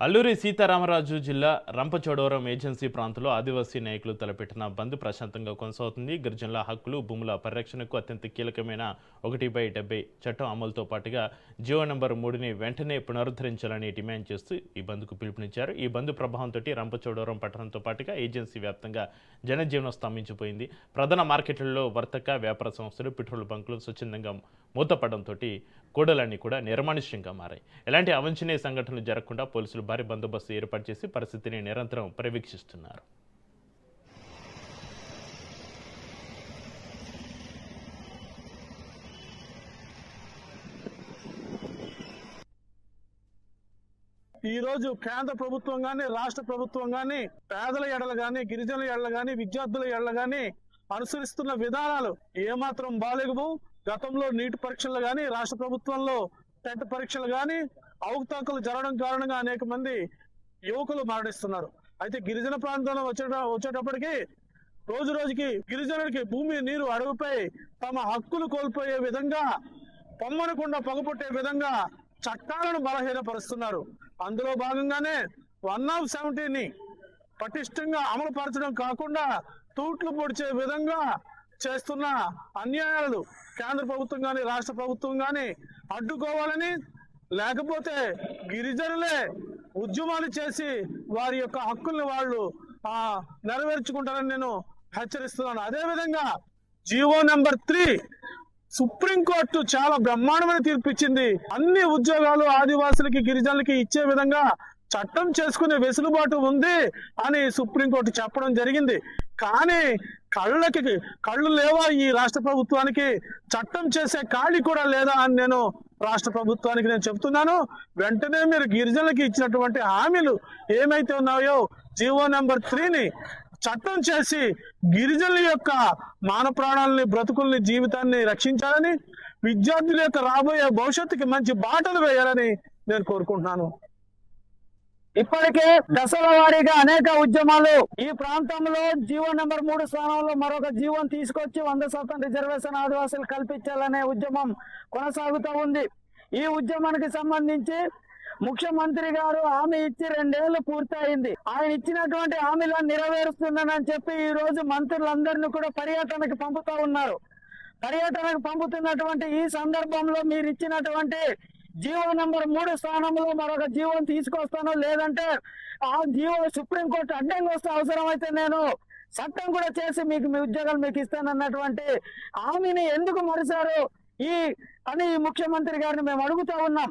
అల్లూరి సీతారామరాజు జిల్లా రంపచోడవరం ఏజెన్సీ ప్రాంతంలో ఆదివాసీ నాయకులు తలపెట్టిన బంద్ ప్రశాంతంగా కొనసాగుతుంది. గిరిజనుల హక్కులు, భూముల పరిరక్షణకు అత్యంత కీలకమైన 1/70 చట్టం అమలుతో పాటుగా జీవో నంబర్ 3ని వెంటనే పునరుద్ధరించాలని డిమాండ్ చేస్తూ ఈ బంద్కు పిలుపునిచ్చారు. ఈ బంద్ ప్రభావంతో రంపచోడవరం పట్టణంతో పాటుగా ఏజెన్సీ వ్యాప్తంగా జనజీవనం స్తంభించిపోయింది. ప్రధాన మార్కెట్లలో వర్తక, వ్యాపార సంస్థలు, పెట్రోల్ బంకులు స్వచ్ఛందంగా మూతపడడంతో కూడలన్నీ కూడా నిర్మానుష్యంగా మారాయి. ఎలాంటి అవాంఛనీయ సంఘటనలు జరగకుండా పోలీసులు భారీ బందోబస్తు ఏర్పాటు చేసి పరిస్థితిని నిరంతరం పర్యవేక్షిస్తున్నారు. ఈ రోజు కేంద్ర ప్రభుత్వం గానీ, రాష్ట్ర ప్రభుత్వం గానీ, పేదల ఎడల గానీ, గిరిజనుల ఎడల గానీ, విద్యార్థుల ఎడల గానీ అనుసరిస్తున్న విధానాలు ఏమాత్రం బాలేవు. గతంలో నీటి పరీక్షలు గానీ, రాష్ట్ర ప్రభుత్వంలో టెట్ పరీక్షలు గానీ అవకతవకలు జరగడం కారణంగా అనేక మంది యువకులు మరణిస్తున్నారు. అయితే గిరిజన ప్రాంతంలో వచ్చేటప్పటికి రోజు రోజుకి గిరిజనుడికి భూమి, నీరు, అడవిపై తమ హక్కులు కోల్పోయే విధంగా, పొమ్మనకుండా పగపొట్టే విధంగా చట్టాలను బలహీనపరుస్తున్నారు. అందులో భాగంగానే 170ని పటిష్టంగా అమలు పరచడం కాకుండా తూట్లు పొడిచే విధంగా చేస్తున్న అన్యాయాలు కేంద్ర ప్రభుత్వం కానీ, రాష్ట్ర ప్రభుత్వం కానీ అడ్డుకోవాలని, లేకపోతే గిరిజనులే ఉద్యమాలు చేసి వారి యొక్క హక్కుల్ని వాళ్ళు నెరవేర్చుకుంటారని నేను హెచ్చరిస్తున్నాను. అదేవిధంగా జీవో నెంబర్ 3 సుప్రీంకోర్టు చాలా బ్రహ్మాండమైన తీర్పు ఇచ్చింది. అన్ని ఉద్యోగాలు ఆదివాసులకి, గిరిజనులకి ఇచ్చే విధంగా చట్టం చేసుకునే వెసులుబాటు ఉంది అని సుప్రీంకోర్టు చెప్పడం జరిగింది. కానీ కళ్ళు లేవా ఈ రాష్ట్ర ప్రభుత్వానికి? చట్టం చేసే ఖాళీ కూడా లేదా అని నేను రాష్ట్ర ప్రభుత్వానికి నేను చెప్తున్నాను. వెంటనే మీరు గిరిజనులకి ఇచ్చినటువంటి హామీలు ఏమైతే ఉన్నాయో జీవో నెంబర్ 3ని చట్టం చేసి గిరిజనుల యొక్క మాన ప్రాణాలని, బ్రతుకుల్ని, జీవితాన్ని రక్షించాలని, విద్యార్థుల యొక్క రాబోయే భవిష్యత్తుకి మంచి బాటలు వేయాలని నేను కోరుకుంటున్నాను. ఇప్పటికే దశల వారీగా అనేక ఉద్యమాలు ఈ ప్రాంతంలో జీవో నెంబర్ 3 స్థానంలో మరొక జీవోని తీసుకొచ్చి 100% రిజర్వేషన్ ఆదివాసులు కల్పించాలనే ఉద్యమం కొనసాగుతూ ఉంది. ఈ ఉద్యమానికి సంబంధించి ముఖ్యమంత్రి గారు హామీ ఇచ్చి 2 ఏళ్లు పూర్తయింది. ఆయన ఇచ్చినటువంటి హామీలను నెరవేరుస్తున్నానని చెప్పి ఈ రోజు మంత్రులందరినీ కూడా పర్యటనకు పంపుతా ఉన్నారు. పర్యటనకు పంపుతున్నటువంటి ఈ సందర్భంలో మీరు ఇచ్చినటువంటి జీవో నెంబర్ 3 స్థానంలో మరొక జీవోని తీసుకొస్తాను, లేదంటే ఆ జీవో సుప్రీంకోర్టు అడ్డంగా వస్తే అవసరమైతే నేను చట్టం కూడా చేసి మీకు మీ ఉద్యోగాలు మీకు ఇస్తానన్నటువంటి హామీని ఎందుకు మరిచారు అని ముఖ్యమంత్రి గారిని మేము అడుగుతా ఉన్నాం.